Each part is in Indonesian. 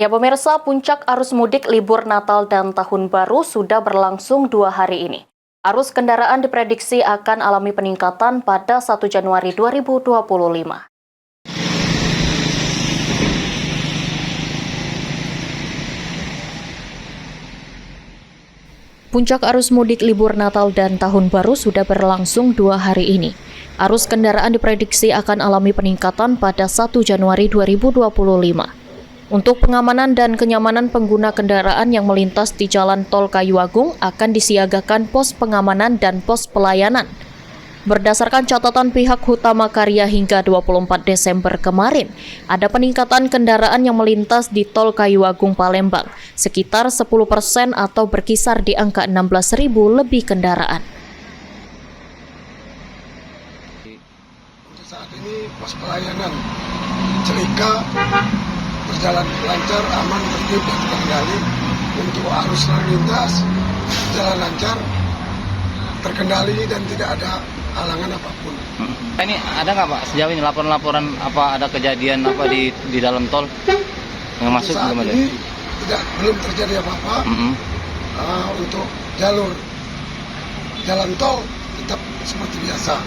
Ya pemirsa, puncak arus mudik libur Natal dan Tahun Baru sudah berlangsung 2 hari ini. Arus kendaraan diprediksi akan alami peningkatan pada 1 Januari 2025. Puncak arus mudik libur Natal dan Tahun Baru sudah berlangsung 2 hari ini. Arus kendaraan diprediksi akan alami peningkatan pada 1 Januari 2025. Untuk pengamanan dan kenyamanan pengguna kendaraan yang melintas di Jalan Tol Kayu Agung akan disiagakan pos pengamanan dan pos pelayanan. Berdasarkan catatan pihak Hutama Karya hingga 24 Desember kemarin, ada peningkatan kendaraan yang melintas di Tol Kayu Agung Palembang, sekitar 10% atau berkisar di angka 16.000 lebih kendaraan. Untuk saat ini pos pelayanan Celika berjalan lancar, aman, tertib dan terkendali. Untuk arus lalu lintas jalan lancar, terkendali dan tidak ada halangan apapun. Ini ada nggak Pak sejauh ini laporan-laporan apa ada kejadian apa di dalam tol yang masuk saat belum ada? Ini belum terjadi apa-apa. Untuk jalur jalan tol tetap seperti biasa,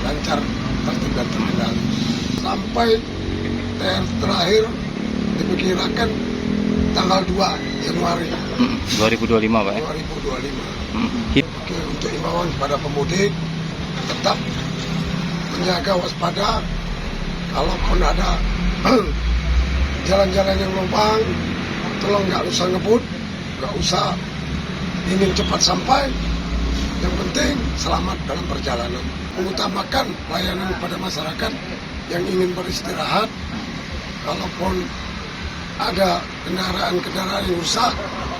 lancar, tertib dan terkendali. Sampai terakhir diperkirakan tanggal 2 Januari 2025 Pak ya? 2025. Oke, untuk imbauan kepada pemudik tetap menjaga waspada. Kalaupun ada jalan-jalan yang lubang, tolong nggak usah ngebut, nggak usah ingin cepat sampai. Yang penting selamat dalam perjalanan. Mengutamakan pelayanan kepada masyarakat yang ingin beristirahat. Kalaupun ada kendaraan-kendaraan yang rusak,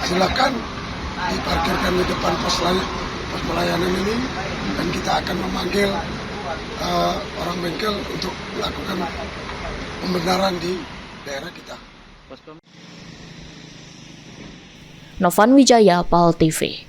silakan diparkirkan di depan pos pelayanan ini, dan kita akan memanggil orang bengkel untuk melakukan pembenaran di daerah kita. Novan Wijaya, PAL TV.